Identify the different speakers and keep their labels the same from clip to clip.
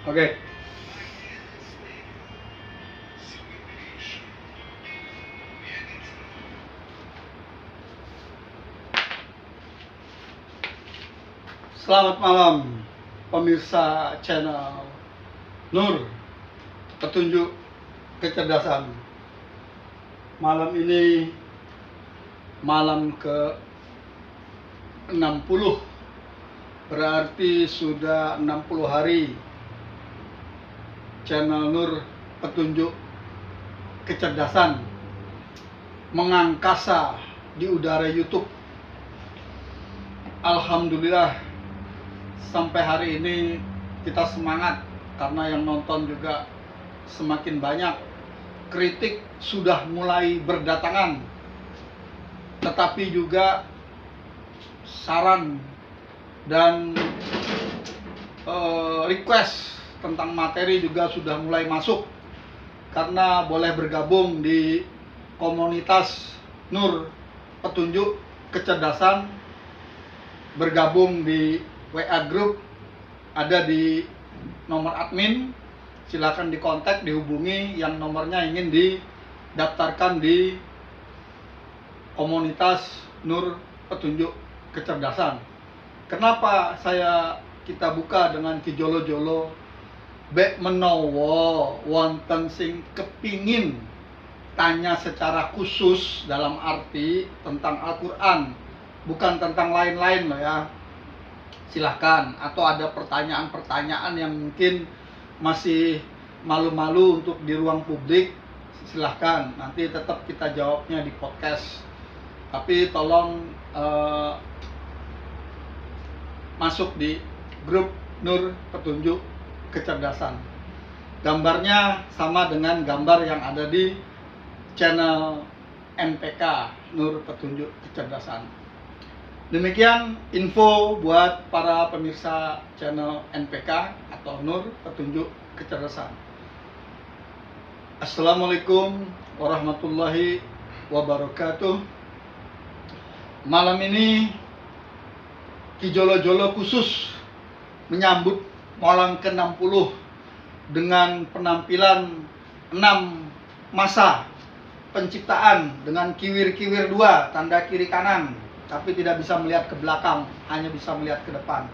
Speaker 1: Oke. Selamat malam pemirsa channel Nur Petunjuk Kecerdasan. Malam ini malam ke 60, berarti sudah 60 hari channel Nur Petunjuk Kecerdasan mengangkasa di udara YouTube. Alhamdulillah, sampai hari ini kita semangat karena yang nonton juga semakin banyak. Kritik sudah mulai berdatangan, tetapi juga saran dan request tentang materi juga sudah mulai masuk, karena boleh bergabung di komunitas Nur Petunjuk Kecerdasan, bergabung di WA Group, ada di nomor admin. Silakan dikontak, dihubungi yang nomornya ingin didaftarkan di komunitas Nur Petunjuk Kecerdasan. Kenapa kita buka dengan kijolo-jolo? Bek menowo wonten sing kepingin tanya secara khusus dalam arti tentang Al-Quran, bukan tentang lain-lain loh ya. Silahkan, atau ada pertanyaan-pertanyaan yang mungkin masih malu-malu untuk di ruang publik, silahkan, nanti tetap kita jawabnya di podcast. Tapi tolong masuk di grup Nur Petunjuk Kecerdasan. Gambarnya sama dengan gambar yang ada di channel NPK Nur Petunjuk Kecerdasan. Demikian info buat para pemirsa channel NPK atau Nur Petunjuk Kecerdasan. Assalamualaikum warahmatullahi wabarakatuh. Malam ini kijolo-jolo khusus menyambut malam ke-60 dengan penampilan 6 masa penciptaan dengan kiwir-kiwir 2, tanda kiri kanan, tapi tidak bisa melihat ke belakang, hanya bisa melihat ke depan.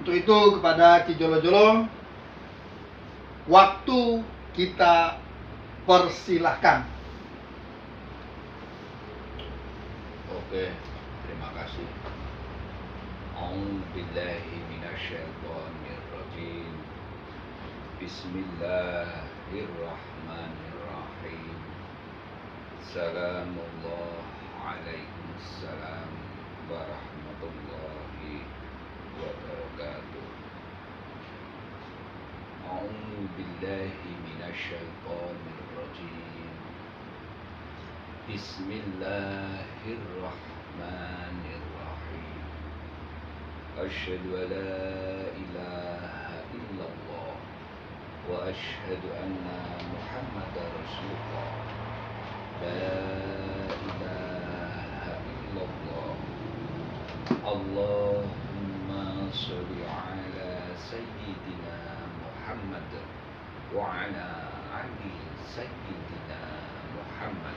Speaker 1: Untuk itu, kepada kijolo-jolo, waktu kita persilahkan.
Speaker 2: Oke, terima kasih. A'udzubillahi minasyaitonirrajim. Bismillahirrahmanirrahim. Salamullah Waalaikumsalam warahmatullahi wabarakatuh. A'udzu billahi minasyaitonir rajim. Bismillahirrahmanirrahim. Asyhadu an la ilaha illallah wa asyhadu anna Muhammadar Rasulullah. La ilaha illallah. Allahumma sholli ala sayyidina Muhammad wa ala ali sayyidina Muhammad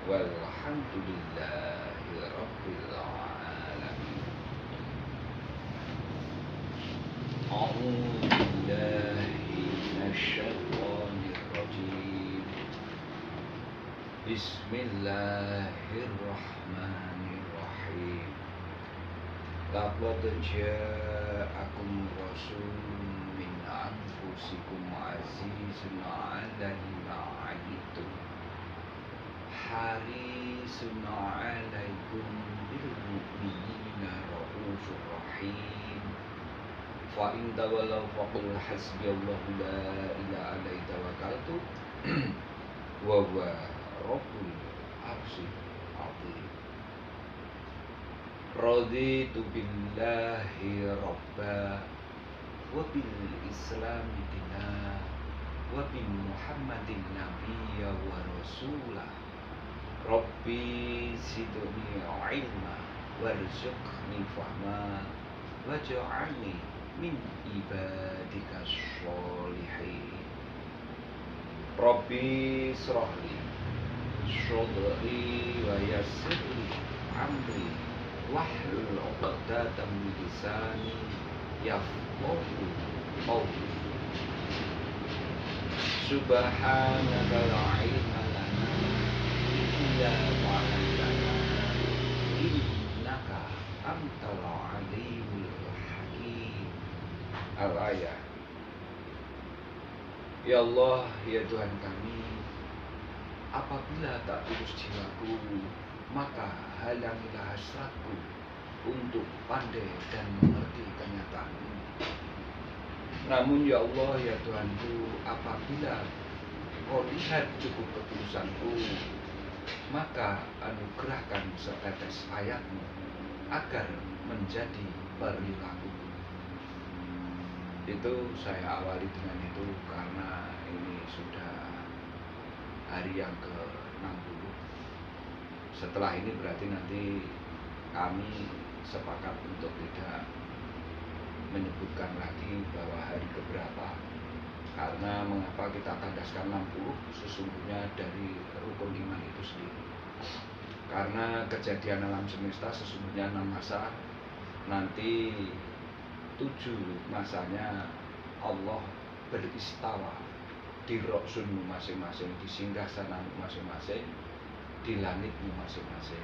Speaker 2: walhamdulillahi rabbil alamin. A'udzu billahi minasyaitonir rajim. Bismillahirrahmanirrahim. Laqad ja'akum rasulun min anfusikum azizun 'alaihi ma 'anittum harisun 'alaikum bil mu'minina raufur rahim. Fa in tawallaw faqul hasbiyallahu la ilaha illa tawakkaltu wa huwa rabbul arsyil azim. Raditu billahi rabba wa bil islami dina wa bi muhammadin nabiyya wa rasula. Rabbi zidni ilma warzuqni fahma waj'alni min ibadika sholihin. Rabbi srohli shodri wa yassirli amri wahlul 'uqdatam min lisani yafqahu qawli. Subhanaka la ilma lana illa ma 'allamtana innaka antal alimul hakim. Al-ayah. Ya Allah, ya Tuhan kami, apabila tak tulus jiwaku, maka halangilah hasratku untuk pandai dan mengerti kenyataan ini. Namun ya Allah, ya Tuhanku, apabila Kau lihat cukup ketulusanku, maka anugerahkan setetes ayat-Mu agar menjadi perilaku. Itu saya awali dengan itu karena ini sudah hari yang ke-60. Setelah ini berarti nanti kami sepakat untuk tidak menyebutkan lagi bahwa hari keberapa. Karena mengapa kita tandaskan 60, sesungguhnya dari rukun iman itu sendiri. Karena kejadian alam semesta sesungguhnya 6 masa, nanti 7 masanya Allah beristawa di roksunmu masing-masing, di singgasanamu masing-masing, di langitmu masing-masing.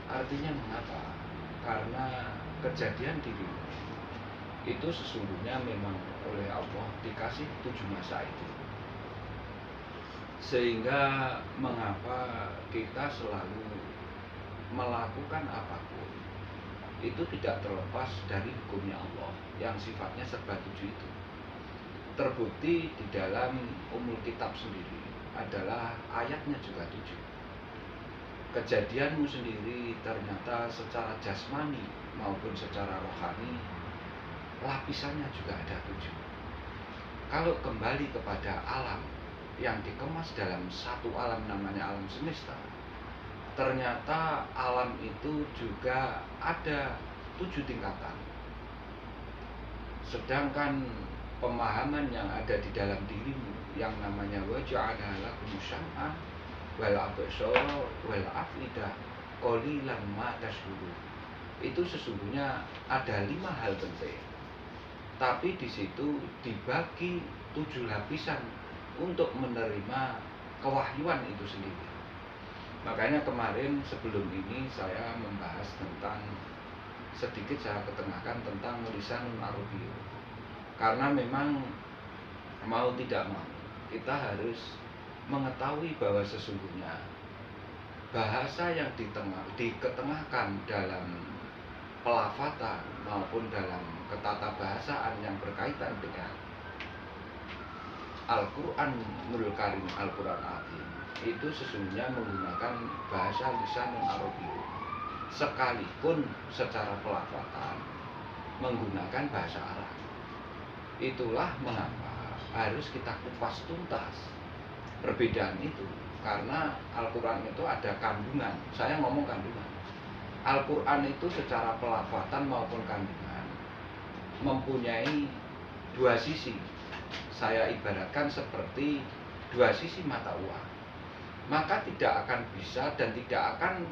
Speaker 2: Artinya mengapa? Karena kejadian dirimu itu sesungguhnya memang oleh Allah dikasih 7 masa itu. Sehingga mengapa kita selalu melakukan apapun itu tidak terlepas dari hukumnya Allah yang sifatnya serba 7 itu. Terbukti di dalam Ummul Kitab sendiri adalah ayatnya juga 7. Kejadianmu sendiri ternyata secara jasmani maupun secara rohani lapisannya juga ada 7. Kalau kembali kepada alam yang dikemas dalam satu alam namanya alam semesta, ternyata alam itu juga ada 7 tingkatan. Sedangkan pemahaman yang ada di dalam dirimu yang namanya wa ja'ala lakum syam'a wal absara wal afidah qalilan ma tashkurun, itu sesungguhnya ada 5 hal penting. Tapi di situ dibagi 7 lapisan untuk menerima kewahyuan itu sendiri. Makanya kemarin sebelum ini saya membahas tentang, sedikit saya ketengahkan tentang lisanul arabiyyah. Karena memang mau tidak mau kita harus mengetahui bahwa sesungguhnya bahasa yang diketengahkan dalam pelafatan maupun dalam ketatabahasaan yang berkaitan dengan Al-Quranul Karim, Al-Quran Azim, itu sesungguhnya menggunakan bahasa lisanul arabiyyah, sekalipun secara pelafatan menggunakan bahasa Arab. Itulah mengapa harus kita kupas tuntas perbedaan itu, karena Al-Quran itu ada kandungan. Saya ngomong kandungan. Al-Quran itu secara pelafatan maupun kandungan mempunyai 2 sisi. Saya ibaratkan seperti 2 sisi mata uang. Maka tidak akan bisa dan tidak akan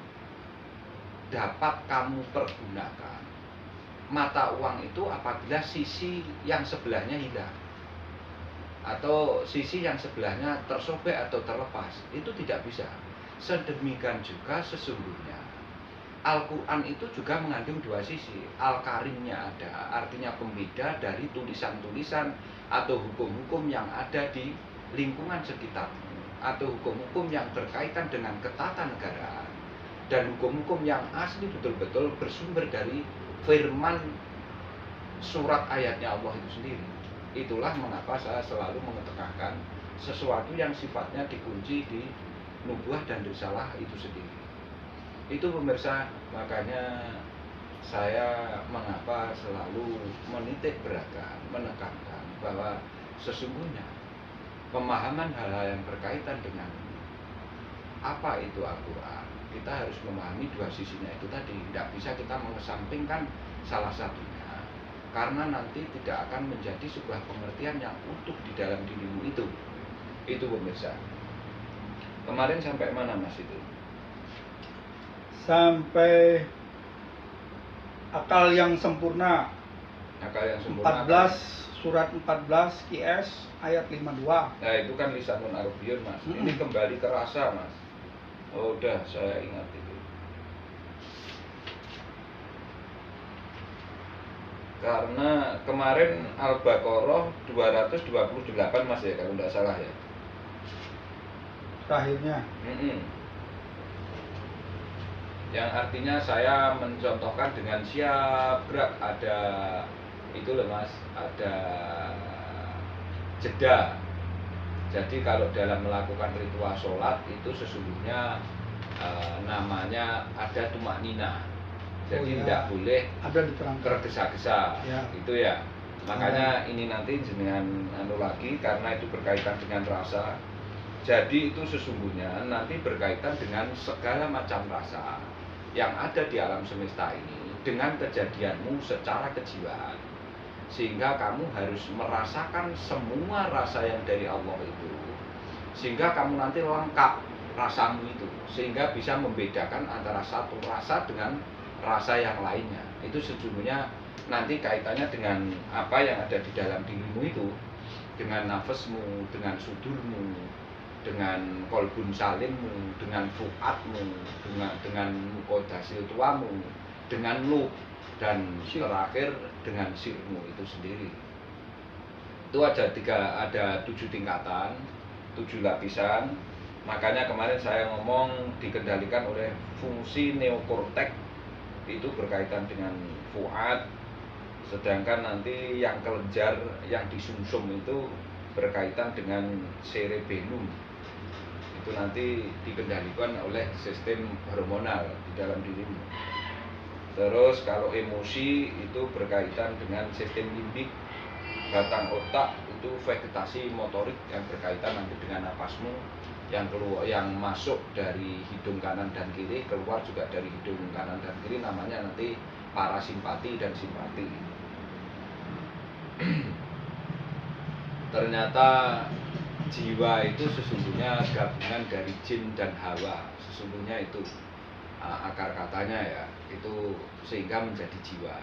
Speaker 2: dapat kamu pergunakan mata uang itu apabila sisi yang sebelahnya hilang, atau sisi yang sebelahnya tersobek atau terlepas. Itu tidak bisa. Sedemikian juga sesungguhnya Al-Quran itu juga mengandung 2 sisi. Al-Karimnya ada, artinya pembeda dari tulisan-tulisan atau hukum-hukum yang ada di lingkungan sekitarmu, atau hukum-hukum yang berkaitan dengan ketatanegaraan, dan hukum-hukum yang asli betul-betul bersumber dari firman surat ayatnya Allah itu sendiri. Itulah mengapa saya selalu mengetengahkan sesuatu yang sifatnya dikunci di nubuah dan risalah itu sendiri. Itu pemirsa, makanya saya mengapa selalu menitik beratkan, menekankan bahwa sesungguhnya pemahaman hal-hal yang berkaitan dengan apa itu Al-Quran, kita harus memahami 2 sisinya itu tadi. Tidak bisa kita mengesampingkan salah satunya. karena nanti tidak akan menjadi sebuah pengertian yang utuh di dalam dirimu itu pemirsa. Kemarin sampai mana Mas itu?
Speaker 1: Sampai akal yang sempurna.
Speaker 2: Akal yang sempurna
Speaker 1: 14 surat 14 QS ayat 52.
Speaker 2: Nah, itu kan lisanul arabiyyun Mas. Ini kembali ke rasa Mas. Oh, udah saya ingat itu. Karena kemarin Al-Baqarah 228 Mas ya, kalau tidak salah ya.
Speaker 1: Terakhirnya.
Speaker 2: Yang artinya saya mencontohkan dengan siap gerak, ada itu loh Mas, ada jeda. Jadi kalau dalam melakukan ritual sholat itu sesungguhnya namanya ada tumak nina. Jadi tidak boleh
Speaker 1: ada diterangkan
Speaker 2: tergesa-gesa,
Speaker 1: ya.
Speaker 2: Itu ya. Makanya ini nanti dengan lagi karena itu berkaitan dengan rasa. Jadi itu sesungguhnya nanti berkaitan dengan segala macam rasa yang ada di alam semesta ini dengan kejadianmu secara kejiwaan, sehingga kamu harus merasakan semua rasa yang dari Allah itu, sehingga kamu nanti lengkap rasamu itu, sehingga bisa membedakan antara satu rasa dengan rasa yang lainnya. Itu sesungguhnya nanti kaitannya dengan apa yang ada di dalam dirimu itu, dengan nafasmu, dengan sudurmu, dengan kolbun salimmu, dengan fuadmu, dengan mukodasil tuamu, dengan lub, dan terakhir dengan sirmu itu sendiri. Itu ada 7 tingkatan, 7 lapisan. Makanya kemarin saya ngomong dikendalikan oleh fungsi neokortek, itu berkaitan dengan fuad, sedangkan nanti yang kelenjar yang disumsum itu berkaitan dengan cerebellum. Itu nanti dikendalikan oleh sistem hormonal di dalam dirimu. Terus kalau emosi itu berkaitan dengan sistem limbik, batang otak itu vegetasi motorik yang berkaitan nanti dengan napasmu, yang keluar, yang masuk dari hidung kanan dan kiri, keluar juga dari hidung kanan dan kiri, namanya nanti parasimpati dan simpati. Ternyata jiwa itu sesungguhnya gabungan dari jin dan hawa, sesungguhnya itu akar katanya ya, itu sehingga menjadi jiwa.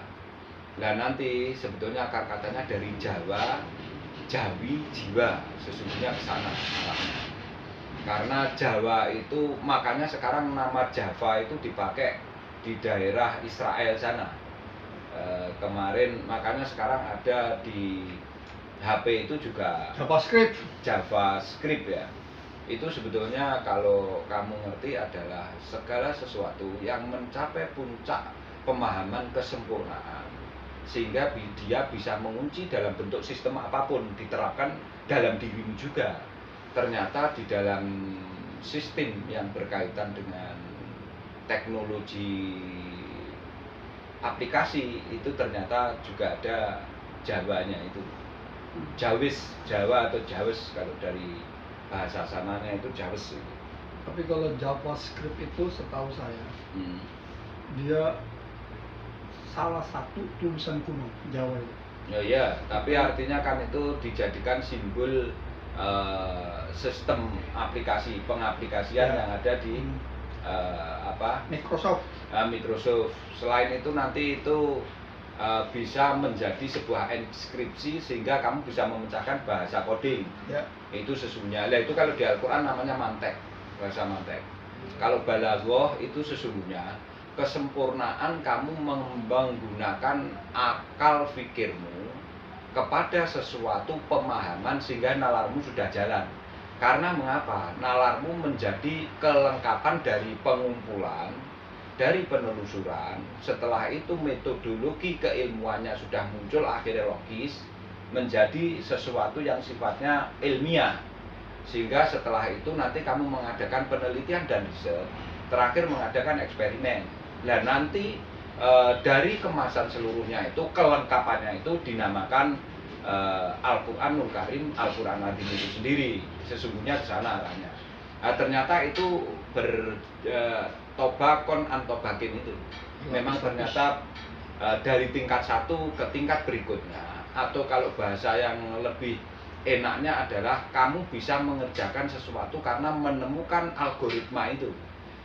Speaker 2: Nah nanti sebetulnya akar katanya dari Jawa, Jawi, jiwa, sesungguhnya ke sana arahnya. Karena Jawa itu makanya sekarang nama Java itu dipakai di daerah Israel sana. Kemarin makanya sekarang ada di HP itu juga JavaScript ya. Itu sebetulnya kalau kamu ngerti adalah segala sesuatu yang mencapai puncak pemahaman kesempurnaan, sehingga dia bisa mengunci dalam bentuk sistem apapun, diterapkan dalam dirimu juga. Ternyata di dalam sistem yang berkaitan dengan teknologi aplikasi itu ternyata juga ada Jawanya itu. Jawa atau Jawes kalau dari bahasa sananya itu Jawes itu.
Speaker 1: Tapi kalau JavaScript itu setahu saya dia salah satu tulisan kuno Jawa itu.
Speaker 2: Ya iya, tapi artinya kan itu dijadikan simbol sistem aplikasi pengaplikasian yang ada di
Speaker 1: Microsoft.
Speaker 2: Microsoft. Selain itu nanti itu bisa menjadi sebuah inskripsi sehingga kamu bisa memecahkan bahasa coding.
Speaker 1: Ya.
Speaker 2: Itu sesungguhnya. Nah, itu kalau di Al-Qur'an namanya mantek, bahasa mantek. Kalau balaghah itu sesungguhnya kesempurnaan kamu menggunakan akal fikirmu kepada sesuatu pemahaman sehingga nalarmu sudah jalan. Karena mengapa? Nalarmu menjadi kelengkapan dari pengumpulan, dari penelusuran. Setelah itu metodologi keilmuannya sudah muncul, akhirnya logis, menjadi sesuatu yang sifatnya ilmiah. Sehingga setelah itu nanti kamu mengadakan penelitian dan riset, terakhir mengadakan eksperimen. Nah nanti dari kemasan seluruhnya itu, kelengkapannya itu dinamakan Al-Quranul Karim, Al-Quran Nabi itu sendiri. Sesungguhnya ke sana arahnya. Nah, ternyata itu tobakon antobakin itu memang ternyata dari tingkat satu ke tingkat berikutnya, atau kalau bahasa yang lebih enaknya adalah kamu bisa mengerjakan sesuatu karena menemukan algoritma itu,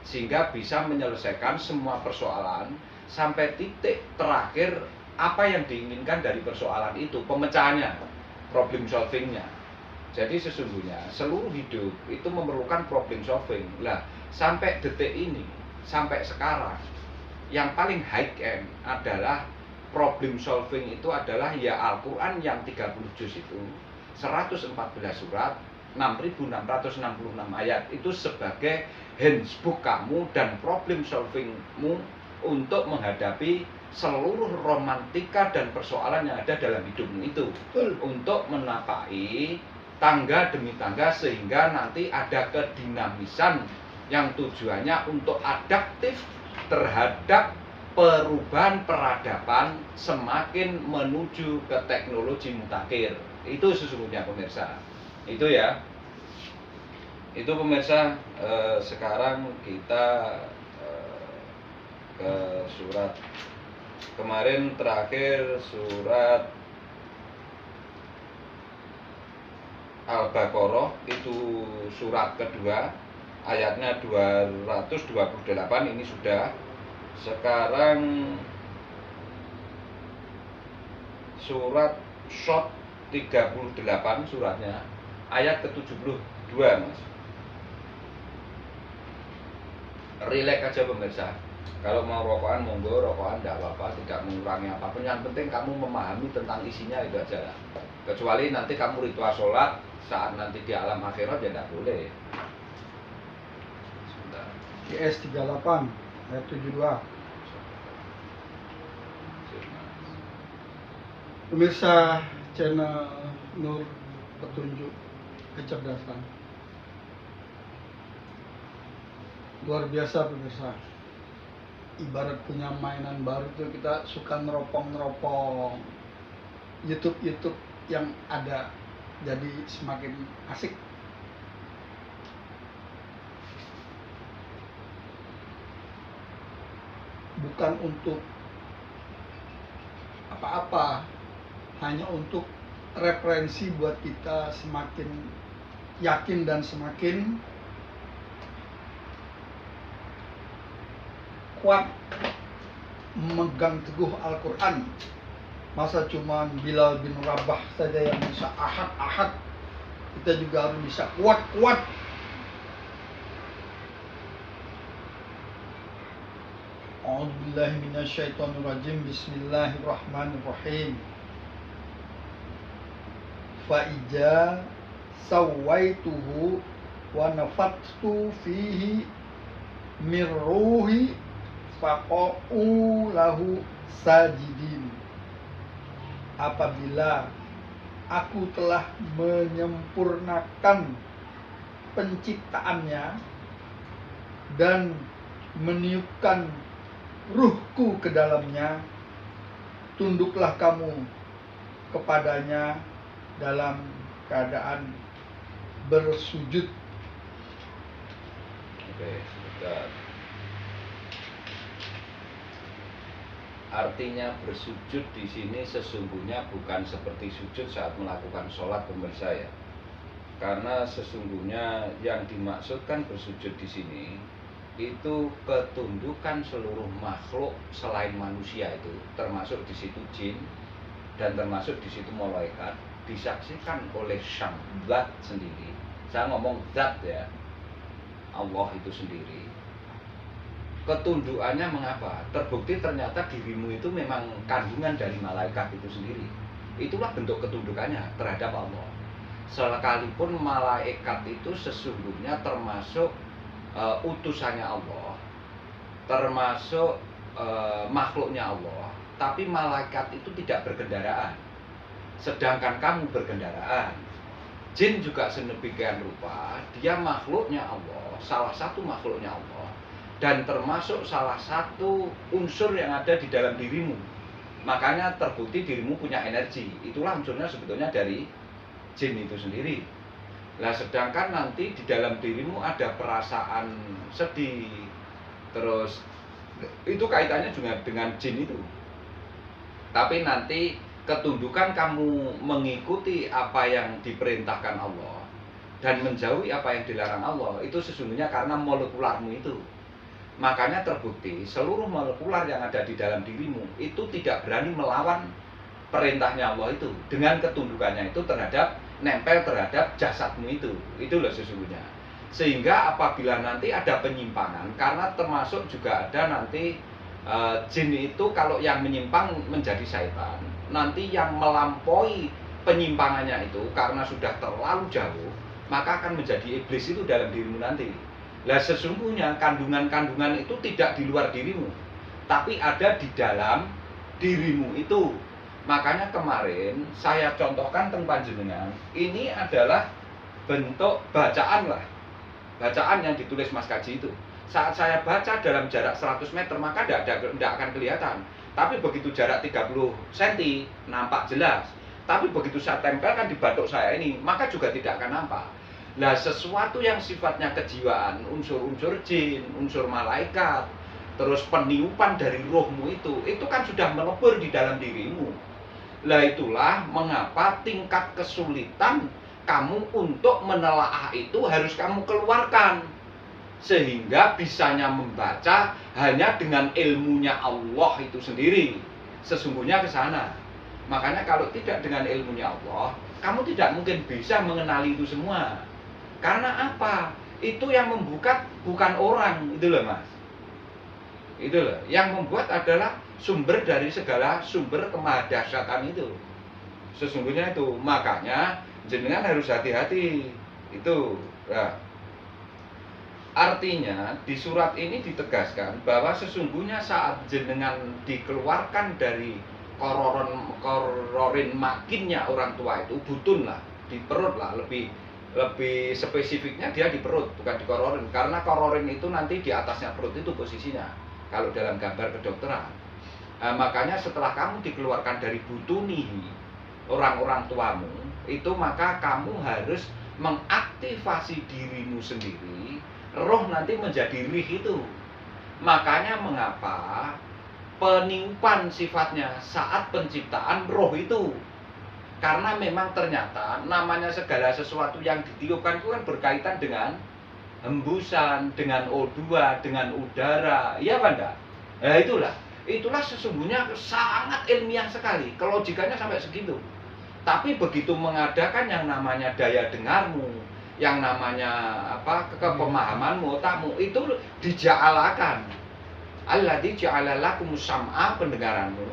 Speaker 2: sehingga bisa menyelesaikan semua persoalan sampai titik terakhir apa yang diinginkan dari persoalan itu, pemecahannya, problem solvingnya. Jadi sesungguhnya seluruh hidup itu memerlukan problem solving. Lah, sampai detik ini, sampai sekarang, yang paling high end adalah problem solving itu adalah ya Al-Quran yang 30 juz itu, 114 surat, 6.666 ayat itu sebagai handbook kamu dan problem solvingmu untuk menghadapi seluruh romantika dan persoalan yang ada dalam hidupmu itu. Untuk menapai tangga demi tangga sehingga nanti ada kedinamisan yang tujuannya untuk adaptif terhadap perubahan peradaban semakin menuju ke teknologi mutakhir. Itu sesungguhnya pemirsa. Itu ya. Itu pemirsa, sekarang kita ke surat kemarin terakhir, surat Al-Baqarah, itu surat kedua, ayatnya 228, ini sudah. Sekarang surat Shot 38 suratnya, ayat ke-72 Mas. Relax aja pemirsa. Kalau mau rokokan monggo, rokokan tidak apa-apa, tidak mengurangi apapun. Yang penting kamu memahami tentang isinya, itu aja lah. Kecuali nanti kamu ritual sholat saat nanti di alam akhirat ya tidak boleh. Sebentar.
Speaker 1: QS 38 ayat 72. Pemirsa channel Nur Petunjuk Kecerdasan, luar biasa pemirsa. Ibarat punya mainan baru tuh, kita suka neropong YouTube yang ada, jadi semakin asik. Bukan untuk apa-apa, hanya untuk referensi buat kita semakin yakin dan semakin kuat memegang teguh Al-Quran. Masa cuma Bilal bin Rabah saja yang bisa ahad, kita juga harus bisa kuat. A'udzubillahi minasyaitonirrajim. Bismillahirrahmanirrahim. Fa'ija sawaituhu wa nafattu fihi min ruhi faqa'u lahu sajidin. Apabila aku telah menyempurnakan penciptaannya dan meniupkan ruhku ke dalamnya, tunduklah kamu kepadanya dalam keadaan bersujud.
Speaker 2: Oke, bentar. Artinya bersujud di sini sesungguhnya bukan seperti sujud saat melakukan sholat pemirsa ya. Karena sesungguhnya yang dimaksudkan bersujud di sini itu ketundukan seluruh makhluk selain manusia, itu termasuk di situ jin dan termasuk di situ malaikat, disaksikan oleh Sang Zat sendiri. Saya ngomong Zat ya, Allah itu sendiri. Ketundukannya mengapa? Terbukti ternyata dirimu itu memang kandungan dari malaikat itu sendiri. Itulah bentuk ketundukannya terhadap Allah. Sekalipun malaikat itu sesungguhnya termasuk utusannya Allah, termasuk makhluknya Allah, tapi malaikat itu tidak berkendaraan, sedangkan kamu berkendaraan. Jin juga sedemikian rupa, dia makhluknya Allah, salah satu makhluknya Allah, dan termasuk salah satu unsur yang ada di dalam dirimu. Makanya terbukti dirimu punya energi. Itulah unsurnya sebetulnya dari jin itu sendiri. Nah, sedangkan nanti di dalam dirimu ada perasaan sedih, terus itu kaitannya juga dengan jin itu. Tapi nanti ketundukan kamu mengikuti apa yang diperintahkan Allah dan menjauhi apa yang dilarang Allah, itu sesungguhnya karena molekularmu itu. Makanya terbukti seluruh molekular yang ada di dalam dirimu itu tidak berani melawan perintahnya Allah itu dengan ketundukannya itu terhadap nempel terhadap jasadmu itu loh sesungguhnya. Sehingga apabila nanti ada penyimpangan, karena termasuk juga ada nanti jin itu kalau yang menyimpang menjadi syaitan, nanti yang melampaui penyimpangannya itu karena sudah terlalu jauh, maka akan menjadi iblis itu dalam dirimu nanti. Lah sesungguhnya kandungan-kandungan itu tidak di luar dirimu, tapi ada di dalam dirimu itu. Makanya kemarin saya contohkan tentang panjenengan, ini adalah bentuk bacaan lah. Bacaan yang ditulis Mas Kaji itu. Saat saya baca dalam jarak 100 meter maka tidak akan kelihatan. Tapi begitu jarak 30 cm nampak jelas. Tapi begitu saya tempelkan di batuk saya ini, maka juga tidak akan nampak. Nah, sesuatu yang sifatnya kejiwaan, unsur-unsur jin, unsur malaikat, terus peniupan dari rohmu itu kan sudah melebur di dalam dirimu. Lah itulah mengapa tingkat kesulitan kamu untuk menelaah itu harus kamu keluarkan. Sehingga bisanya membaca hanya dengan ilmunya Allah itu sendiri. Sesungguhnya ke sana. Makanya kalau tidak dengan ilmunya Allah, kamu tidak mungkin bisa mengenali itu semua. Karena apa? Itu yang membuka bukan orang, itu loh Mas. Itu loh, yang membuat adalah sumber dari segala sumber kemahadahsyatan itu. Sesungguhnya itu, makanya jenengan harus hati-hati. Itu. Nah, artinya di surat ini ditegaskan bahwa sesungguhnya saat jenengan dikeluarkan dari kororin makinnya orang tua itu, butun lah, di perut lah, lebih spesifiknya dia di perut, bukan di kororin, karena kororin itu nanti di atasnya perut itu posisinya kalau dalam gambar kedokteran. Nah, makanya setelah kamu dikeluarkan dari butunihi orang-orang tuamu itu, maka kamu harus mengaktifasi dirimu sendiri, roh nanti menjadi rih itu. Makanya mengapa peniupan sifatnya saat penciptaan roh itu, karena memang ternyata namanya segala sesuatu yang ditiupkan itu kan berkaitan dengan hembusan, dengan O2, dengan udara, iya apa enggak? Nah itulah sesungguhnya sangat ilmiah sekali, kelogikannya sampai segitu. Tapi begitu mengadakan yang namanya daya dengarmu, yang namanya kepemahamanmu, otakmu itu dija'alakan. Alladzi ja'ala lakumus sam'a, pendengaranmu,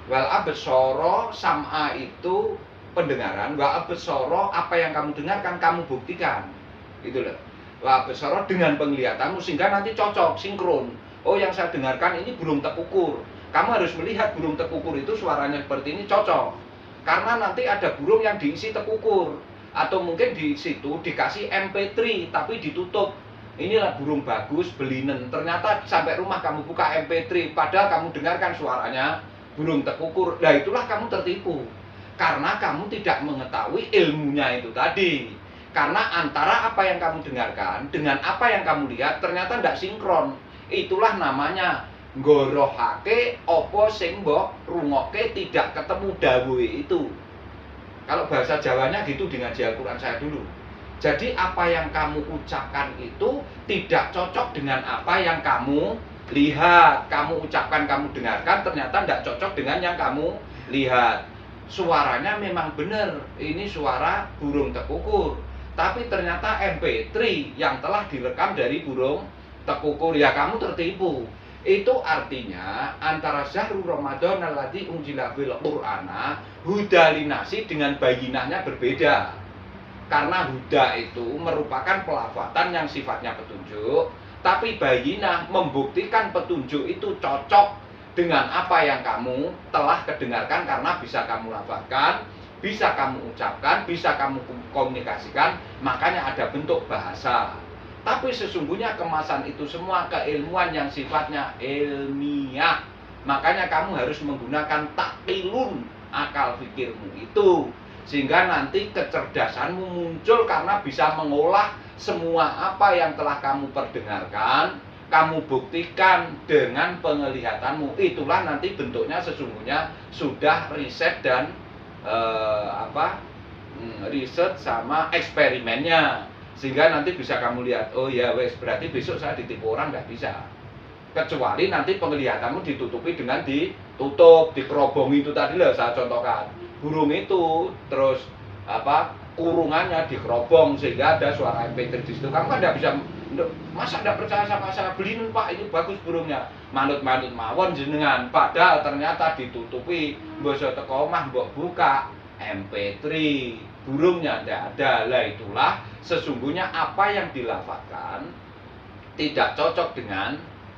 Speaker 2: wal absara, sam'a itu pendengaran, wa absara apa yang kamu dengarkan kamu buktikan. Itu loh. Wa absara dengan penglihatanmu sehingga nanti cocok, sinkron. Oh, yang saya dengarkan ini burung tekukur. Kamu harus melihat burung tekukur itu suaranya seperti ini, cocok. Karena nanti ada burung yang diisi tekukur, atau mungkin di situ dikasih MP3 tapi ditutup. Inilah burung bagus, belinen. Ternyata sampai rumah kamu buka MP3 padahal kamu dengarkan suaranya burung tekukur. Nah, itulah kamu tertipu. Karena kamu tidak mengetahui ilmunya itu tadi. Karena antara apa yang kamu dengarkan dengan apa yang kamu lihat ternyata tidak sinkron. Itulah namanya ngorohake opo sing mbok rungokke tidak ketemu dawuhe itu. Kalau bahasa Jawanya gitu di ngaji Al-Quran saya dulu. Jadi apa yang kamu ucapkan itu tidak cocok dengan apa yang kamu lihat. Kamu ucapkan, kamu dengarkan, ternyata tidak cocok dengan yang kamu lihat. Suaranya memang benar, ini suara burung tekukur. Tapi ternyata MP3 yang telah direkam dari burung tekukur, ya kamu tertipu. Itu artinya antara Syahrul Ramadan alladzi unzila fil Qur'ana huda linasi dengan bayinahnya berbeda. Karena huda itu merupakan pelafatan yang sifatnya petunjuk, tapi bayinah membuktikan petunjuk itu cocok dengan apa yang kamu telah kedengarkan karena bisa kamu lafazkan, bisa kamu ucapkan, bisa kamu komunikasikan, makanya ada bentuk bahasa. Tapi sesungguhnya kemasan itu semua keilmuan yang sifatnya ilmiah. Makanya kamu harus menggunakan taklilun, akal fikirmu itu. Sehingga nanti kecerdasanmu muncul karena bisa mengolah semua apa yang telah kamu perdengarkan, kamu buktikan dengan penglihatanmu. Itulah nanti bentuknya sesungguhnya sudah riset dan riset sama eksperimennya, sehingga nanti bisa kamu lihat, oh ya wes, berarti besok saya ditipu orang, nggak bisa. Kecuali nanti penglihatanmu ditutupi dengan ditutup, dikerobongi itu tadi lah saya contohkan. Burung itu terus kurungannya dikerobong sehingga ada suara MP3 di situ. Kamu kan nggak bisa, masa nggak percaya sama saya, beliin Pak, ini bagus burungnya, manut-manut mawon jenengan. Padahal ternyata ditutupi, mbok teko omah mbok buka, MP3, burungnya tidak ada. Lah itulah sesungguhnya apa yang dilafalkan tidak cocok dengan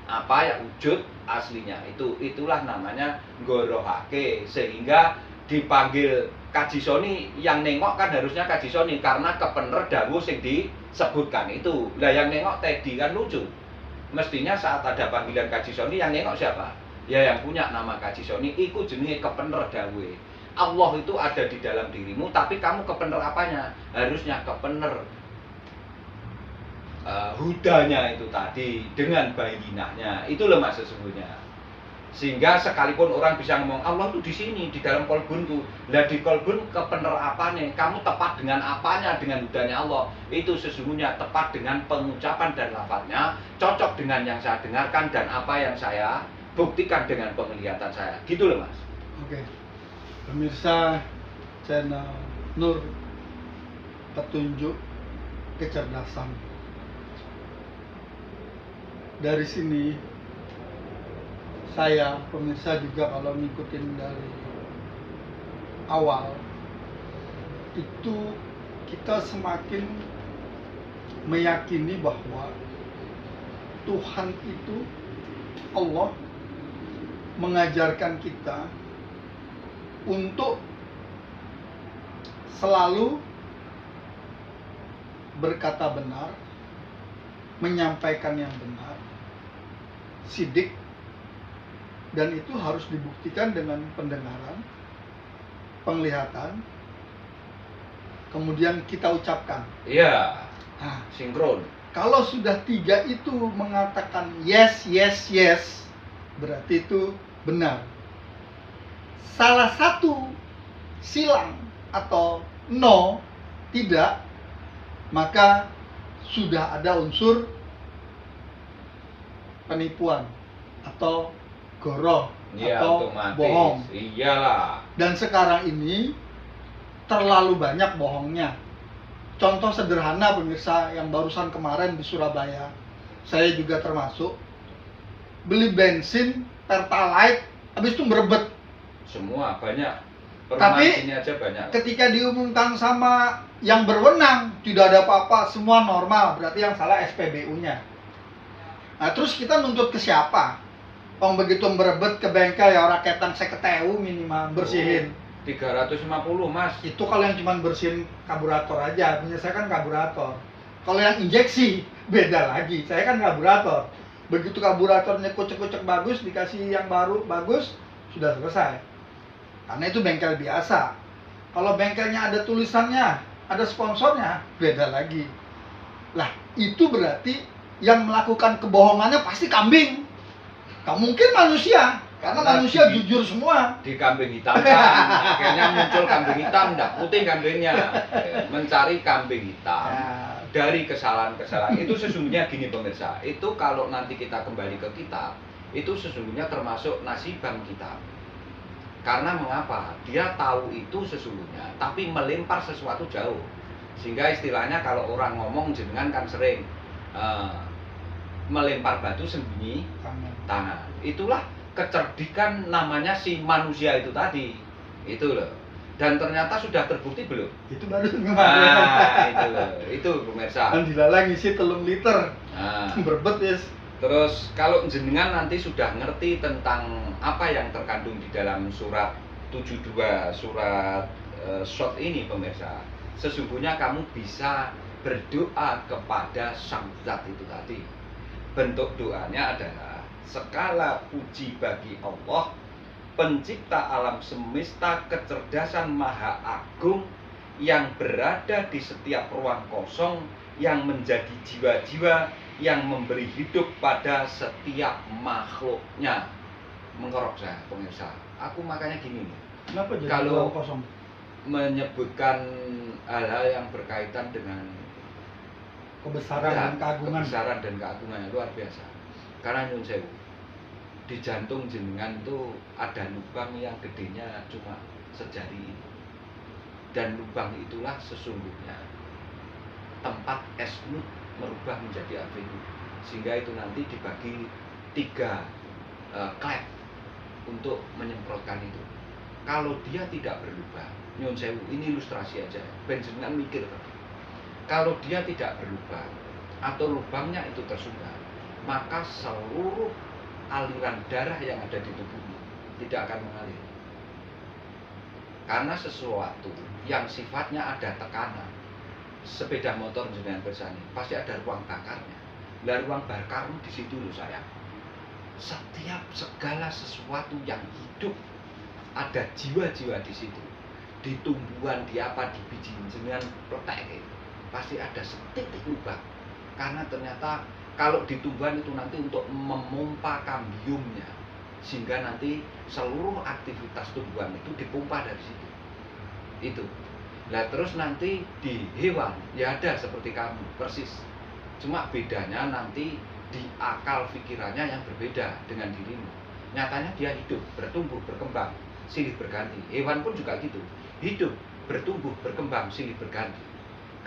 Speaker 2: apa yang wujud aslinya. Itulah namanya gorohake, sehingga dipanggil kaji soni. Yang nengok kan harusnya kaji soni karena kepener dawuh sing disebutkan itu. Lah yang nengok tadi kan lucu, mestinya saat ada panggilan kaji soni yang nengok siapa? Ya yang punya nama kaji soni iku jenenge kepener dawuhe. Allah itu ada di dalam dirimu, tapi kamu kepener apanya? Harusnya kepener hudanya itu tadi dengan bayinahnya. Itu loh mas sesungguhnya. Sehingga sekalipun orang bisa ngomong Allah tuh di sini, di dalam kolbunku. Lah di kolbun kepener apanya? Kamu tepat dengan apanya? Dengan hudanya Allah. Itu sesungguhnya tepat dengan pengucapan dan lafaznya, cocok dengan yang saya dengarkan dan apa yang saya buktikan dengan penglihatan saya. Gitu loh mas.
Speaker 1: Oke. Pemirsa channel Nur Petunjuk Kecerdasan. Dari sini saya pemirsa juga kalau ngikutin dari awal itu kita semakin meyakini bahwa Tuhan itu, Allah mengajarkan kita untuk selalu berkata benar, menyampaikan yang benar, sidik, dan itu harus dibuktikan dengan pendengaran, penglihatan, kemudian kita ucapkan.
Speaker 2: Iya.
Speaker 1: Nah,
Speaker 2: Sinkron.
Speaker 1: kalau sudah 3 itu mengatakan yes, yes, yes, berarti itu benar. Salah satu silang atau no, tidak, maka sudah ada unsur penipuan atau goroh
Speaker 2: Ya,
Speaker 1: atau
Speaker 2: otomatis.
Speaker 1: bohong.
Speaker 2: Iyalah.
Speaker 1: Dan sekarang ini terlalu banyak bohongnya. Contoh sederhana pemirsa yang barusan kemarin di Surabaya, saya juga termasuk, beli bensin Pertalite, habis itu merebet.
Speaker 2: Semua banyak.
Speaker 1: Tapi
Speaker 2: Sini aja banyak.
Speaker 1: ketika diumumkan sama yang berwenang, tidak ada apa-apa, semua normal, berarti yang salah SPBU-nya. Nah terus kita nuntut ke siapa? Begitu merebet ke bengkel ya orang ketang seketeu minimal bersihin.
Speaker 2: 350 mas.
Speaker 1: Itu kalau yang cuma bersihin karburator aja, punya saya kan karburator. Kalau yang injeksi beda lagi, saya kan karburator. Begitu karburatornya kucek-kucek bagus, dikasih yang baru bagus, sudah selesai. Karena itu bengkel biasa. Kalau bengkelnya ada tulisannya, ada sponsornya, beda lagi. Lah itu berarti yang melakukan kebohongannya pasti kambing. Gak mungkin manusia. Karena manusia jujur semua.
Speaker 2: Di kambing hitam kan, akhirnya muncul kambing hitam, enggak putih kambingnya. Mencari kambing hitam dari kesalahan-kesalahan. Itu sesungguhnya gini pemirsa, itu kalau nanti kita kembali ke kitab, itu sesungguhnya termasuk nasibam kitab. Karena mengapa? Dia tahu itu sesungguhnya, tapi melempar sesuatu jauh. Sehingga istilahnya kalau orang ngomong jenengan kan sering melempar batu sembunyi tangan. Itulah kecerdikan namanya si manusia itu tadi. Itu loh. Dan ternyata sudah terbukti belum?
Speaker 1: Itu baru kemarin.
Speaker 2: Nah, itu loh. Itu pemirsa.
Speaker 1: Kan dilalang isi 3 liter.
Speaker 2: Nah,
Speaker 1: berbet yes.
Speaker 2: terus kalau jenengan nanti sudah ngerti tentang apa yang terkandung di dalam surat 72, surat short ini pemirsa, sesungguhnya kamu bisa berdoa kepada sang zat itu tadi. Bentuk doanya adalah segala puji bagi Allah, pencipta alam semesta, kecerdasan maha agung yang berada di setiap ruang kosong, yang menjadi jiwa-jiwa yang memberi hidup pada setiap makhluknya. Mengkorok saya, pemirsa. Aku makanya gini nih.
Speaker 1: Kenapa jadi
Speaker 2: Kalau
Speaker 1: ruang kosong?
Speaker 2: menyebutkan hal-hal yang berkaitan dengan
Speaker 1: Kebesaran dan keagungan.
Speaker 2: kebesaran dan keagungan yang luar biasa. Karena nyun sewu, di jantung jenengan tuh ada lubang yang gedenya cuma sejari ini. Dan lubang itulah sesungguhnya tempat es nut merubah menjadi avenue, sehingga itu nanti dibagi 3 klep untuk menyemprotkan itu. Kalau dia tidak berubah, nyun sewu, ini ilustrasi aja, benjenengan mikir. Kalau dia tidak berubah atau lubangnya itu tersumbat, maka seluruh aliran darah yang ada di tubuhmu tidak akan mengalir. Karena sesuatu yang sifatnya ada tekanan, sepeda motor jenengan bersani pasti ada ruang bakarnya. Lah ruang bakarmu di situ loh sayang. Setiap segala sesuatu yang hidup ada jiwa-jiwa di situ. Di tumbuhan, di apa, di biji jenengan pletek pasti ada setitik lubang. Karena ternyata kalau di tumbuhan itu nanti untuk memompa kambiumnya, sehingga nanti seluruh aktivitas tumbuhan itu dipompa dari situ. Itu. Nah terus nanti di hewan ya ada seperti kamu persis. Cuma bedanya nanti di akal pikirannya yang berbeda dengan dirimu. Nyatanya dia hidup, bertumbuh, berkembang, silih berganti. Hewan pun juga gitu. Hidup, bertumbuh, berkembang, silih berganti.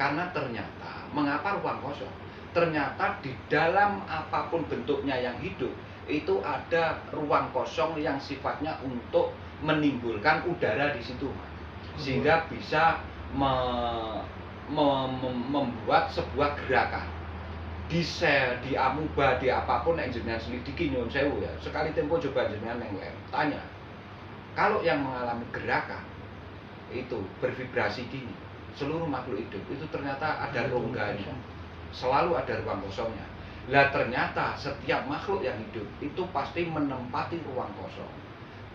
Speaker 2: Karena ternyata mengapa ruang kosong? Ternyata di dalam apapun bentuknya yang hidup itu ada ruang kosong yang sifatnya untuk menimbulkan udara di situ, sehingga bisa membuat sebuah gerakan di sel, di amuba, di apapun yang jenengan selidiki nyun sewu ya. Sekali tempo coba jenengan yang tanya, kalau yang mengalami gerakan itu bervibrasi gini, seluruh makhluk hidup itu ternyata ada rongganya. Selalu ada ruang kosongnya. Lah ternyata setiap makhluk yang hidup itu pasti menempati ruang kosong.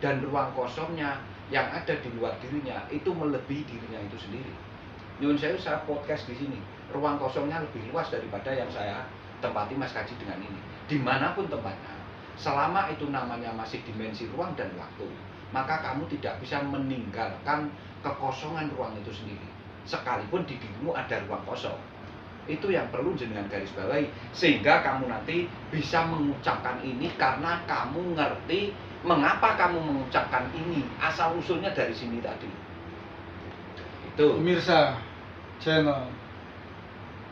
Speaker 2: Dan ruang kosongnya yang ada di luar dirinya itu melebihi dirinya itu sendiri. Nyun sewu, saya podcast di sini, ruang kosongnya lebih luas daripada yang saya tempati Mas Kaji dengan ini. Dimanapun tempatnya, selama itu namanya masih dimensi ruang dan waktu, maka kamu tidak bisa meninggalkan kekosongan ruang itu sendiri. Sekalipun di dirimu ada ruang kosong. Itu yang perlu jenengan garis bawahi, sehingga kamu nanti bisa mengucapkan ini karena kamu ngerti mengapa kamu mengucapkan ini, asal usulnya dari sini tadi. Itu
Speaker 1: Pemirsa channel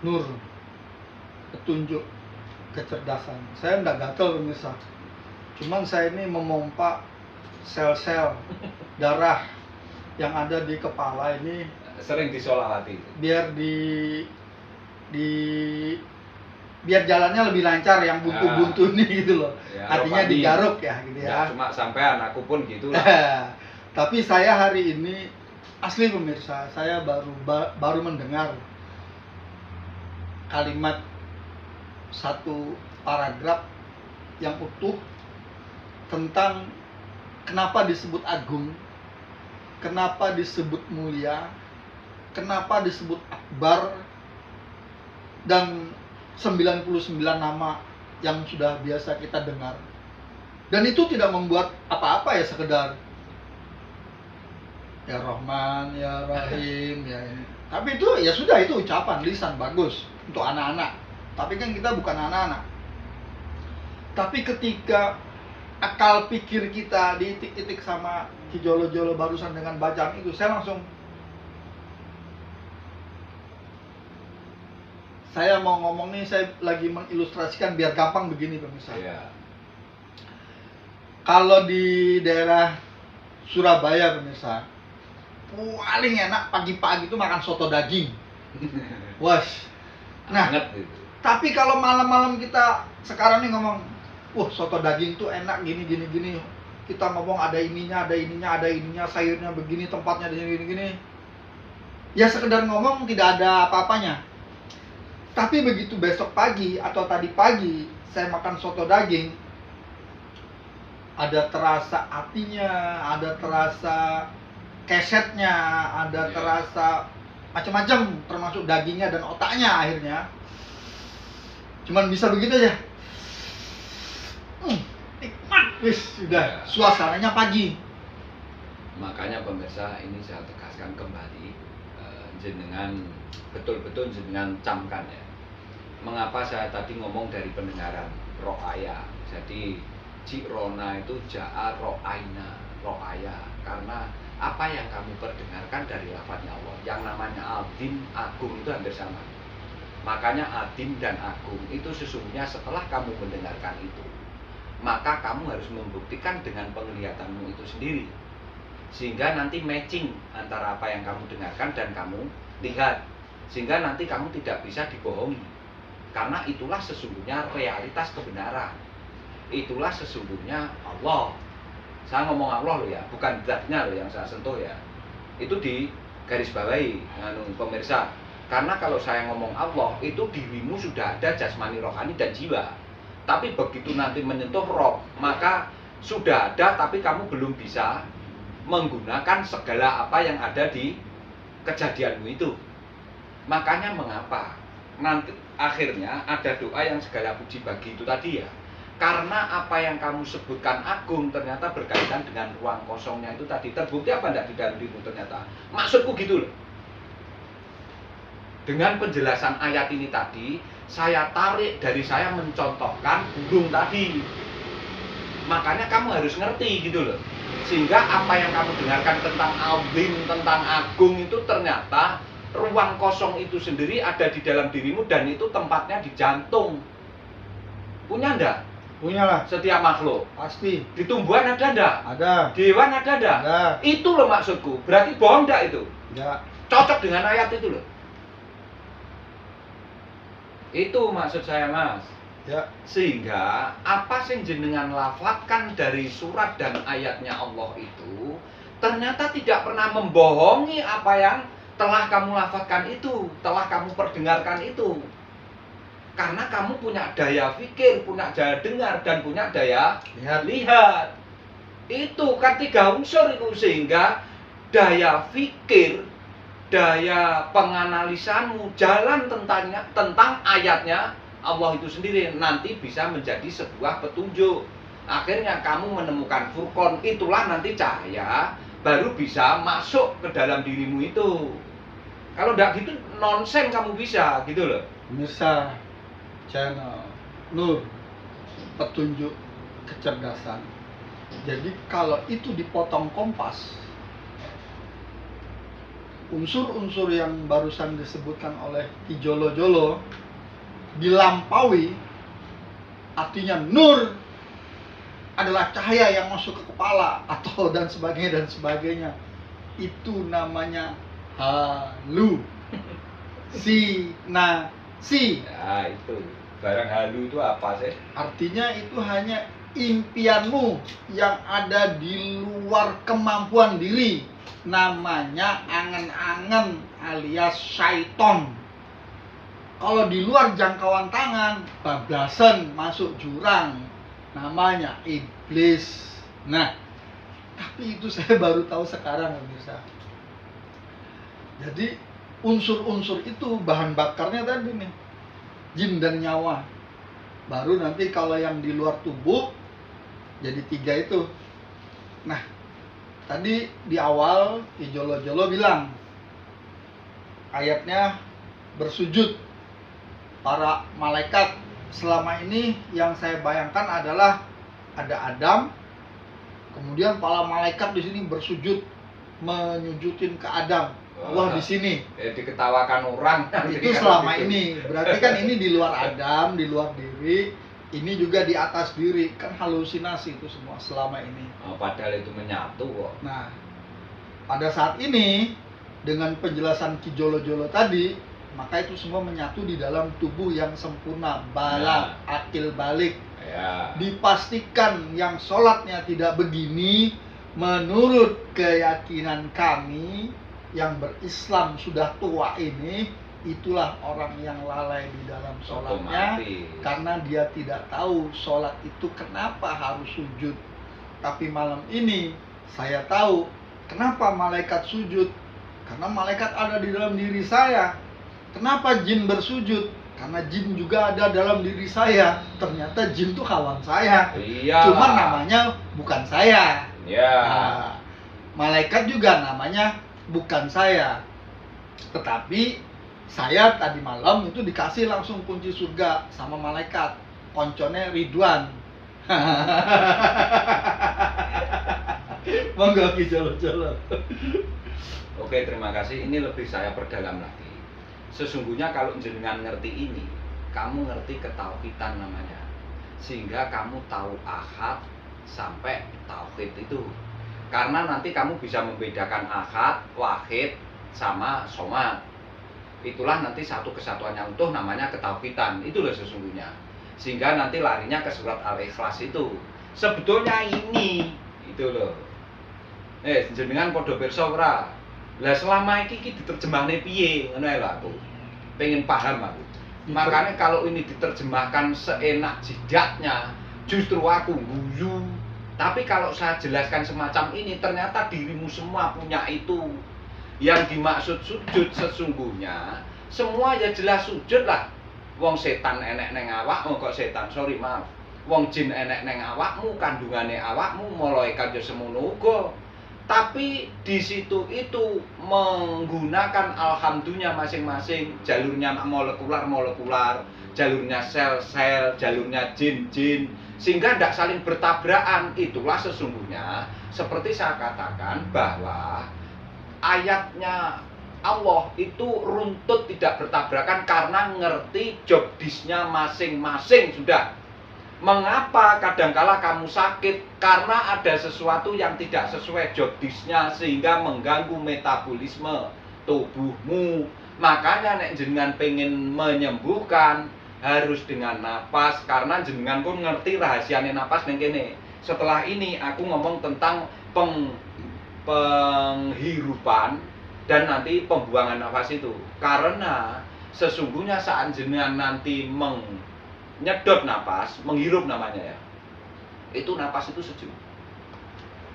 Speaker 1: Nur Petunjuk Kecerdasan. Saya enggak gatel pemirsa, cuman saya ini memompa sel-sel darah yang ada di kepala ini
Speaker 2: sering disolawati
Speaker 1: biar biar jalannya lebih lancar, yang buntu-buntu ini gitu loh.
Speaker 2: ya,
Speaker 1: Artinya
Speaker 2: rohani.
Speaker 1: digaruk ya gitu ya.
Speaker 2: Ya, cuma sampean, aku pun gitu lah.
Speaker 1: Tapi saya hari ini asli pemirsa, saya baru mendengar kalimat satu paragraf yang utuh tentang kenapa disebut agung, kenapa disebut mulia, kenapa disebut akbar, dan 99 nama yang sudah biasa kita dengar. Dan itu tidak membuat apa-apa, ya sekedar ya Rahman, ya Rahim, ya ini. Tapi itu ya sudah, itu ucapan lisan bagus untuk anak-anak. Tapi kan kita bukan anak-anak. Tapi ketika akal pikir kita diitik-itik sama Ki Jolo-Jolo barusan dengan bacaan itu, saya mau ngomong nih, saya lagi mengilustrasikan biar gampang begini pemirsa.
Speaker 2: Iya.
Speaker 1: Kalau di daerah Surabaya pemirsa, paling enak pagi-pagi itu makan soto daging. Was. Nah,
Speaker 2: Anget gitu.
Speaker 1: tapi kalau malam-malam kita sekarang nih ngomong, soto daging tuh enak gini. Kita ngomong ada ininya, sayurnya begini, tempatnya di gini. Ya sekedar ngomong, tidak ada apa-apanya. Tapi begitu besok pagi atau tadi pagi saya makan soto daging, ada terasa hatinya, ada terasa kesetnya, ada terasa macam-macam, termasuk dagingnya dan otaknya akhirnya. cuman bisa begitu aja. Nikmat, wis sudah
Speaker 2: Ya.
Speaker 1: suasananya pagi.
Speaker 2: Makanya pemirsa, ini saya tegaskan kembali, jenengan betul-betul jenengan camkan ya. Mengapa saya tadi ngomong dari pendengaran ro'aya. Jadi Jirona itu ja'a ro'aina, ro'aya, karena apa yang kamu perdengarkan dari lafaznya Allah, yang namanya azim, agung itu hampir sama. Makanya azim dan agung itu sesungguhnya setelah kamu mendengarkan itu, maka kamu harus membuktikan dengan penglihatanmu itu sendiri, sehingga nanti matching antara apa yang kamu dengarkan dan kamu lihat, sehingga nanti kamu tidak bisa dibohongi, karena itulah sesungguhnya realitas kebenaran, itulah sesungguhnya Allah. Saya ngomong Allah loh ya, bukan zatnya loh yang saya sentuh ya, itu di garis bawahi pemirsa. Karena kalau saya ngomong Allah, itu dirimu sudah ada jasmani, rohani, dan jiwa. Tapi begitu nanti menyentuh roh, maka sudah ada, tapi kamu belum bisa menggunakan segala apa yang ada di kejadianmu itu. Makanya mengapa nanti akhirnya ada doa yang segala puji bagi itu tadi ya. Karena apa yang kamu sebutkan agung ternyata berkaitan dengan ruang kosongnya itu tadi. Terbukti apa enggak di dalam dirimu ternyata. Maksudku gitu loh. Dengan penjelasan ayat ini tadi, saya tarik dari saya mencontohkan burung tadi. Makanya kamu harus ngerti gitu loh. Sehingga apa yang kamu dengarkan tentang azim, tentang agung itu ternyata ruang kosong itu sendiri ada di dalam dirimu, dan itu tempatnya di jantung. Punya enggak?
Speaker 1: Punya lah,
Speaker 2: Setiap makhluk.
Speaker 1: pasti.
Speaker 2: Di tumbuhan ada enggak?
Speaker 1: Ada.
Speaker 2: Di hewan ada enggak?
Speaker 1: Ada.
Speaker 2: Itu loh maksudku. Berarti bohong enggak itu?
Speaker 1: Ya.
Speaker 2: Cocok dengan ayat itu loh. Itu maksud saya, Mas.
Speaker 1: Ya.
Speaker 2: Sehingga apa sih jenengan lafadzkan dari surat dan ayatnya Allah itu ternyata tidak pernah membohongi apa yang telah kamu lafadzkan itu, telah kamu perdengarkan itu. Karena kamu punya daya pikir, punya daya dengar, dan punya daya lihat. Itu kan 3 unsur itu, sehingga daya pikir, daya penganalisanmu jalan tentang ayatnya Allah itu sendiri nanti bisa menjadi sebuah petunjuk. Akhirnya kamu menemukan furqan, itulah nanti cahaya baru bisa masuk ke dalam dirimu itu. Kalau enggak gitu nonsen kamu bisa gitu loh.
Speaker 1: Pemirsa channel Nur Petunjuk Kecerdasan. Jadi kalau itu dipotong kompas, unsur-unsur yang barusan disebutkan oleh Ki Jolo dilampaui, artinya nur adalah cahaya yang masuk ke kepala atau dan sebagainya. Itu namanya halusinasi.
Speaker 2: Ya itu, barang halu itu apa sih?
Speaker 1: Artinya itu hanya impianmu yang ada di luar kemampuan diri. Namanya angan-angan alias syaiton. Kalau di luar jangkauan tangan, bablasan masuk jurang. Namanya iblis. Nah, tapi itu saya baru tahu sekarang, pemirsa. Jadi unsur-unsur itu bahan bakarnya tadi nih, jin dan nyawa. Baru nanti kalau yang di luar tubuh jadi 3 itu. Nah, tadi di awal Ki Jolo bilang ayatnya bersujud para malaikat. Selama ini yang saya bayangkan adalah ada Adam, kemudian para malaikat di sini bersujud menyujudin ke Adam. Allah di sini.
Speaker 2: Diketawakan orang.
Speaker 1: Itu selama ini. Berarti kan ini di luar Adam, di luar diri, ini juga di atas diri. Kan halusinasi itu semua selama ini.
Speaker 2: Oh, padahal itu menyatu kok.
Speaker 1: Nah, pada saat ini dengan penjelasan Ki Jolo tadi, maka itu semua menyatu di dalam tubuh yang sempurna, balak, akil balik.
Speaker 2: Ya.
Speaker 1: Dipastikan yang sholatnya tidak begini, menurut keyakinan kami yang berislam sudah tua ini, itulah orang yang lalai di dalam sholatnya. Karena dia tidak tahu sholat itu kenapa harus sujud. Tapi malam ini saya tahu kenapa malaikat sujud. Karena malaikat ada di dalam diri saya. Kenapa jin bersujud? Karena jin juga ada dalam diri saya. Ternyata jin tuh kawan saya.
Speaker 2: Iya.
Speaker 1: Cuman namanya bukan saya.
Speaker 2: Ya.
Speaker 1: Nah, malaikat juga namanya bukan saya. Tetapi saya tadi malam itu dikasih langsung kunci surga sama malaikat. Konconnya Ridwan. Monggo Ki Jolo-jolo.
Speaker 2: Oke, terima kasih. Ini lebih saya perdalam lagi. Sesungguhnya kalau jenengan ngerti ini, kamu ngerti ketauhidan namanya. Sehingga kamu tahu ahad sampai tauhid itu. Karena nanti kamu bisa membedakan ahad, wahid, sama somad. Itulah nanti satu kesatuan yang utuh namanya ketauhidan. Itu loh sesungguhnya. Sehingga nanti larinya ke surat Al-Ikhlas itu. Sebetulnya ini, itu loh. Jenengan podo pirsa ora? Lah selama iki diterjemahne piye? Ngono ae lho aku. Pengen paham aku. Makanya kalau ini diterjemahkan seenak jidatnya, justru aku guyu. Tapi kalau saya jelaskan semacam ini, ternyata dirimu semua punya itu. Yang dimaksud sujud sesungguhnya, semua ya jelas sujud lah. Wong setan enek neng awakmu, kok setan, sorry maaf. Wong jin enek neng awakmu, kandungane awakmu, malaikat ya semono uga. Tapi di situ itu menggunakan alhamdulillah masing-masing, jalurnya molekular, jalurnya sel-sel, jalurnya jin-jin, sehingga tidak saling bertabrakan. Itulah sesungguhnya seperti saya katakan bahwa ayatnya Allah itu runtut tidak bertabrakan karena ngerti job disk-nya masing-masing sudah. Mengapa kadangkala kamu sakit? Karena ada sesuatu yang tidak sesuai job disk-nya sehingga mengganggu metabolisme tubuhmu. Makanya nek jenengan pengen menyembuhkan harus dengan napas, karena jenengan pun ngerti rahasiane napas ning kene. Setelah ini aku ngomong tentang penghirupan dan nanti pembuangan nafas itu. Karena sesungguhnya saat jenengan nanti nyedot napas, menghirup namanya ya, itu napas itu sejuk.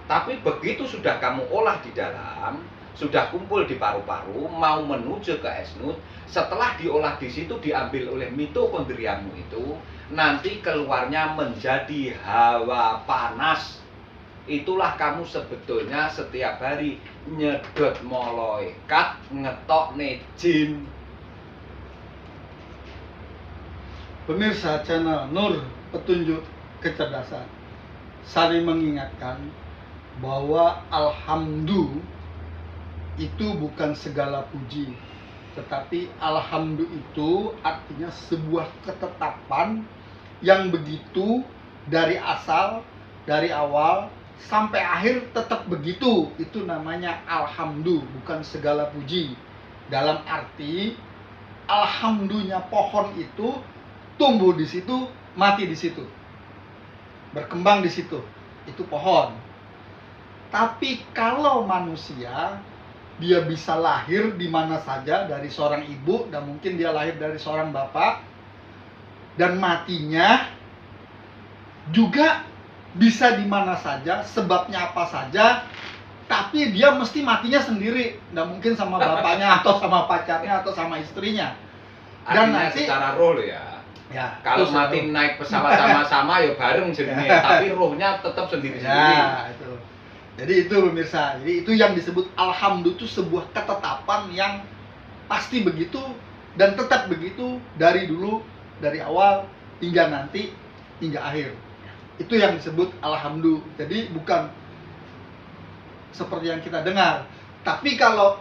Speaker 2: Tapi begitu sudah kamu olah di dalam, sudah kumpul di paru-paru, mau menuju ke esnut, setelah diolah di situ diambil oleh mitokondriamu itu, nanti keluarnya menjadi hawa panas. Itulah kamu sebetulnya setiap hari nyedot malaikat, ngetok jin.
Speaker 1: Pemirsa channel Nur Petunjuk Kecerdasan, saling mengingatkan bahwa alhamdulillah itu bukan segala puji, tetapi alhamdulillah itu artinya sebuah ketetapan yang begitu dari asal, dari awal sampai akhir tetap begitu. Itu namanya alhamdulillah, bukan segala puji. Dalam arti alhamdulillah pohon itu tumbuh di situ, mati di situ, berkembang di situ, itu pohon. Tapi kalau manusia, dia bisa lahir di mana saja dari seorang ibu, dan mungkin dia lahir dari seorang bapak, dan matinya juga bisa di mana saja, sebabnya apa saja, tapi dia mesti matinya sendiri, dan mungkin sama bapaknya atau sama pacarnya atau sama istrinya. Dan
Speaker 2: artinya
Speaker 1: nanti
Speaker 2: secara roh ya.
Speaker 1: Ya,
Speaker 2: kalau mati naik pesawat sama-sama ya bareng jenenge, tapi rohnya tetap sendiri-sendiri.
Speaker 1: Ya, itu. Jadi itu pemirsa. Jadi itu yang disebut alhamdulillah, itu sebuah ketetapan yang pasti begitu dan tetap begitu dari dulu, dari awal hingga nanti, hingga akhir. Itu yang disebut alhamdulillah. Jadi bukan seperti yang kita dengar. Tapi kalau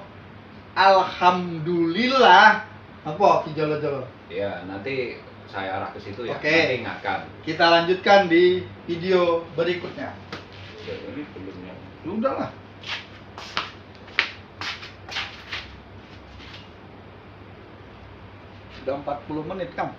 Speaker 1: alhamdulillah apa Ki Jolo-jolo?
Speaker 2: Ya, nanti saya arah ke situ ya.
Speaker 1: Oke.
Speaker 2: Nanti ingatkan.
Speaker 1: Kita lanjutkan di video berikutnya.
Speaker 2: Ya, ini belumnya.
Speaker 1: Sudah lah. Sudah 40 menit, Kang.